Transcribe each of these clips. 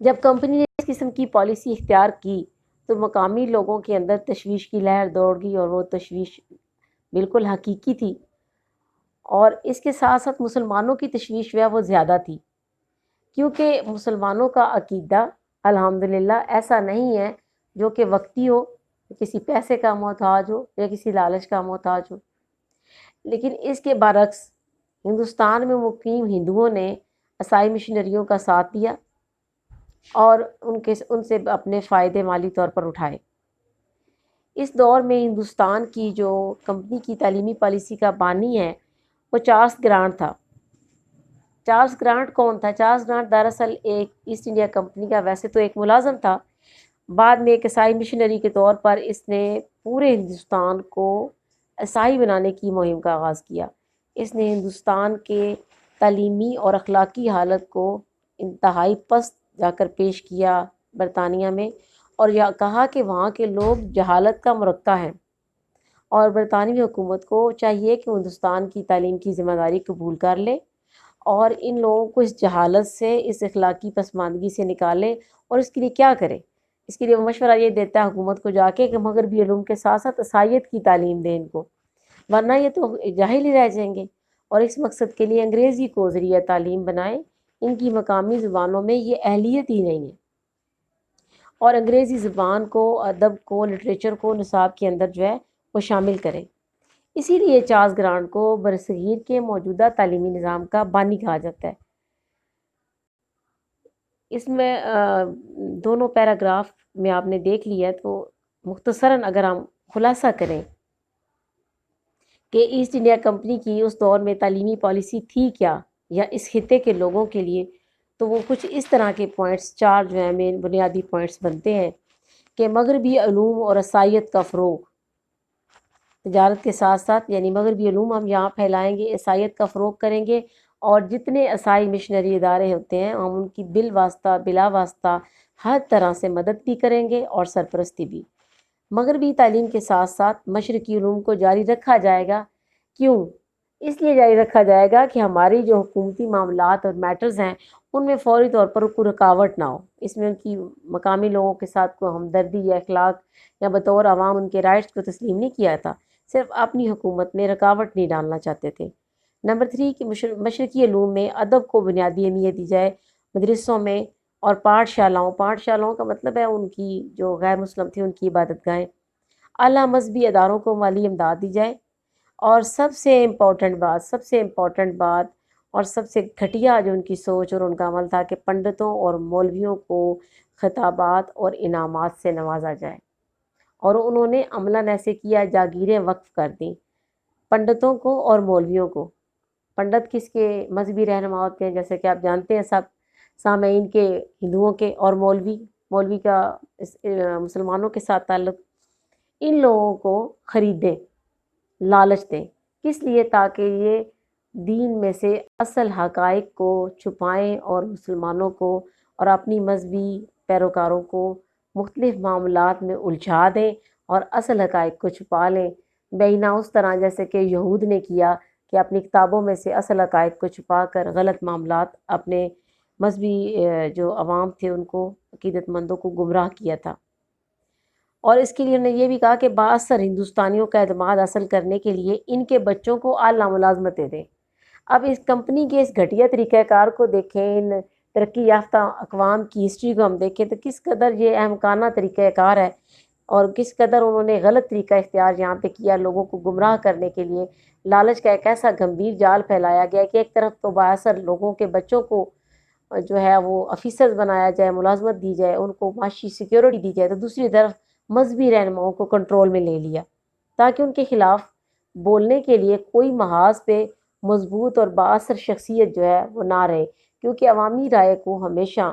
جب کمپنی نے اس قسم کی پالیسی اختیار کی تو مقامی لوگوں کے اندر تشویش کی لہر دوڑ گئی، اور وہ تشویش بالکل حقیقی تھی، اور اس کے ساتھ ساتھ مسلمانوں کی تشویش وہ زیادہ تھی، کیونکہ مسلمانوں کا عقیدہ الحمدللہ ایسا نہیں ہے جو کہ وقتی ہو، کسی پیسے کا محتاج ہو یا کسی لالچ کا محتاج ہو، لیکن اس کے برعکس ہندوستان میں مقیم ہندوؤں نے عیسائی مشنریوں کا ساتھ دیا اور ان سے اپنے فائدے مالی طور پر اٹھائے۔ اس دور میں ہندوستان کی جو کمپنی کی تعلیمی پالیسی کا بانی ہے وہ چارلس گرانٹ تھا۔ چارلس گرانٹ کون تھا؟ چارلس گرانٹ دراصل ایک ایسٹ انڈیا کمپنی کا ویسے تو ایک ملازم تھا، بعد میں ایک عیسائی مشنری کے طور پر اس نے پورے ہندوستان کو عیسائی بنانے کی مہم کا آغاز کیا۔ اس نے ہندوستان کے تعلیمی اور اخلاقی حالت کو انتہائی پست جا کر پیش کیا برطانیہ میں، اور یہ کہا کہ وہاں کے لوگ جہالت کا مرتبہ ہیں، اور برطانوی حکومت کو چاہیے کہ ہندوستان کی تعلیم کی ذمہ داری قبول کر لے اور ان لوگوں کو اس جہالت سے، اس اخلاقی پسماندگی سے نکالے، اور اس کے لیے کیا کرے؟ اس کے لیے وہ مشورہ یہ دیتا ہے حکومت کو جا کے کہ مغربی علوم کے ساتھ ساتھ عیسائیت کی تعلیم دیں ان کو، ورنہ یہ تو جاہل ہی رہ جائیں گے، اور اس مقصد کے لیے انگریزی کو ذریعہ تعلیم بنائیں۔ ان کی مقامی زبانوں میں یہ اہلیت ہی نہیں ہے، اور انگریزی زبان کو، ادب کو، لٹریچر کو نصاب کے اندر وہ شامل کریں۔ اسی لیے چارلس گرانٹ کو برصغیر کے موجودہ تعلیمی نظام کا بانی کہا جاتا ہے۔ اس میں دونوں پیراگراف میں آپ نے دیکھ لیا، تو مختصراً اگر ہم خلاصہ کریں کہ ایسٹ انڈیا کمپنی کی اس دور میں تعلیمی پالیسی تھی کیا، یا اس خطے کے لوگوں کے لیے، تو وہ کچھ اس طرح کے پوائنٹس، چار مین بنیادی پوائنٹس بنتے ہیں کہ مغربی علوم اور عیسائیت کا فروغ، تجارت کے ساتھ ساتھ یعنی مغربی علوم ہم یہاں پھیلائیں گے، عیسائیت کا فروغ کریں گے، اور جتنے عیسائی مشنری ادارے ہوتے ہیں ہم ان کی بالواسطہ بلا واسطہ ہر طرح سے مدد بھی کریں گے اور سرپرستی بھی۔ مغربی تعلیم کے ساتھ ساتھ مشرقی علوم کو جاری رکھا جائے گا۔ کیوں؟ اس لیے جاری رکھا جائے گا کہ ہماری جو حکومتی معاملات اور میٹرز ہیں ان میں فوری طور پر کوئی رکاوٹ نہ ہو، اس میں ان کی مقامی لوگوں کے ساتھ کوئی ہمدردی یا اخلاق یا بطور عوام ان کے رائٹس کو تسلیم نہیں کیا تھا، صرف اپنی حکومت میں رکاوٹ نہیں ڈالنا چاہتے تھے۔ نمبر 3 کہ مشرقی علوم میں ادب کو بنیادی اہمیت دی جائے، مدرسوں میں اور پاٹھشالاؤں کا مطلب ہے ان کی جو غیر مسلم تھی ان کی عبادت گاہیں، اعلیٰ مذہبی اداروں کو مالی امداد دی جائے، اور سب سے امپورٹنٹ بات اور سب سے گھٹیا جو ان کی سوچ اور ان کا عمل تھا کہ پنڈتوں اور مولویوں کو خطابات اور انعامات سے نوازا جائے، اور انہوں نے عملاً ایسے کیا، جاگیریں وقف کر دیں پنڈتوں کو اور مولویوں کو۔ پنڈت کس کے مذہبی رہنما ہوتے ہیں؟ جیسے کہ آپ جانتے ہیں سب سامعین کے ہندوؤں کے، اور مولوی کا مسلمانوں کے ساتھ تعلق۔ ان لوگوں کو خریدیں، لالچ دیں، کس لیے؟ تاکہ یہ دین میں سے اصل حقائق کو چھپائیں اور مسلمانوں کو اور اپنی مذہبی پیروکاروں کو مختلف معاملات میں الجھا دیں اور اصل حقائق کو چھپا لیں، بینہ اس طرح جیسے کہ یہود نے کیا کہ اپنی کتابوں میں سے اصل حقائق کو چھپا کر غلط معاملات اپنے مذہبی جو عوام تھے ان کو، عقیدت مندوں کو گمراہ کیا تھا۔ اور اس کے لیے انہوں نے یہ بھی کہا کہ بااثر ہندوستانیوں کا اعتماد حاصل کرنے کے لیے ان کے بچوں کو اعلیٰ ملازمتیں دیں۔ اب اس کمپنی کے اس گھٹیا طریقہ کار کو دیکھیں، ان ترقی یافتہ اقوام کی ہسٹری کو ہم دیکھیں تو کس قدر یہ احمقانہ طریقہ کار ہے، اور کس قدر انہوں نے غلط طریقہ اختیار یہاں پہ کیا لوگوں کو گمراہ کرنے کے لیے۔ لالچ کا ایک ایسا گمبھیر جال پھیلایا گیا کہ ایک طرف تو بااثر لوگوں کے بچوں کو جو ہے وہ آفیسرز بنایا جائے، ملازمت دی جائے، ان کو معاشی سیکیورٹی دی جائے، تو دوسری طرف مذہبی رہنماؤں کو کنٹرول میں لے لیا تاکہ ان کے خلاف بولنے کے لیے کوئی محاذ پہ مضبوط اور بااثر شخصیت جو ہے وہ نہ رہے، کیونکہ عوامی رائے کو ہمیشہ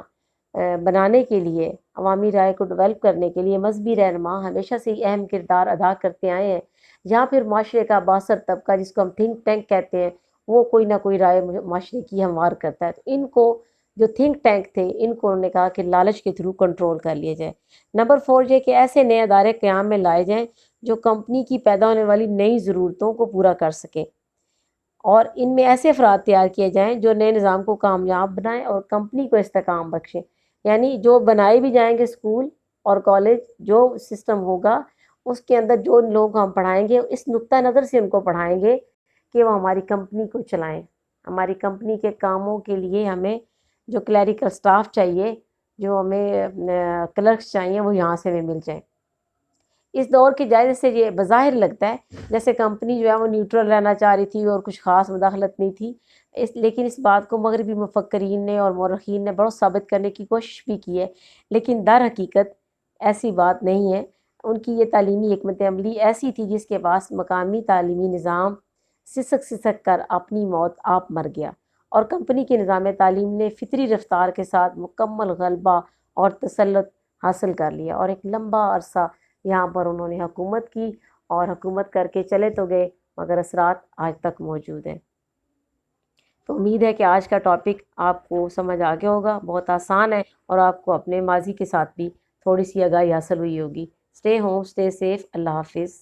بنانے کے لیے، عوامی رائے کو ڈیولپ کرنے کے لیے مذہبی رہنما ہمیشہ سے ہی اہم کردار ادا کرتے آئے ہیں، جہاں پھر معاشرے کا بااثر طبقہ جس کو ہم تھنک ٹینک کہتے ہیں وہ کوئی نہ کوئی رائے معاشرے کی ہموار کرتا ہے، تو ان کو جو تھنک ٹینک تھے ان کو انہوں نے کہا کہ لالچ کے تھرو کنٹرول کر لیا جائے۔ نمبر 4 یہ کہ ایسے نئے ادارے قیام میں لائے جائیں جو کمپنی کی پیدا ہونے والی نئی ضرورتوں کو پورا کر سکیں، اور ان میں ایسے افراد تیار کیے جائیں جو نئے نظام کو کامیاب بنائیں اور کمپنی کو استحکام بخشیں۔ یعنی جو بنائے بھی جائیں گے اسکول اور کالج، جو سسٹم ہوگا اس کے اندر جو لوگ ہم پڑھائیں گے اس نقطہ نظر سے ان کو پڑھائیں گے کہ وہ ہماری کمپنی کو چلائیں، ہماری کمپنی کے کاموں کے لیے ہمیں جو کلیریکل سٹاف چاہیے، جو ہمیں کلرکس چاہیے، وہ یہاں سے ہمیں مل جائیں۔ اس دور کے جائزے سے یہ بظاہر لگتا ہے جیسے کمپنی جو ہے وہ نیوٹرل رہنا چاہ رہی تھی اور کچھ خاص مداخلت نہیں تھی، لیکن اس بات کو مغربی مفکرین نے اور مورخین نے بہت ثابت کرنے کی کوشش بھی کی ہے، لیکن در حقیقت ایسی بات نہیں ہے۔ ان کی یہ تعلیمی حکمت عملی ایسی تھی جس کے پاس مقامی تعلیمی نظام سسک سسک کر اپنی موت آپ مر گیا، اور کمپنی کے نظام تعلیم نے فطری رفتار کے ساتھ مکمل غلبہ اور تسلط حاصل کر لیا، اور ایک لمبا عرصہ یہاں پر انہوں نے حکومت کی، اور حکومت کر کے چلے تو گئے مگر اثرات آج تک موجود ہیں۔ تو امید ہے کہ آج کا ٹاپک آپ کو سمجھ آ گیا ہوگا، بہت آسان ہے، اور آپ کو اپنے ماضی کے ساتھ بھی تھوڑی سی آگاہی حاصل ہوئی ہوگی۔ اسٹے ہوم، اسٹے سیف، اللہ حافظ۔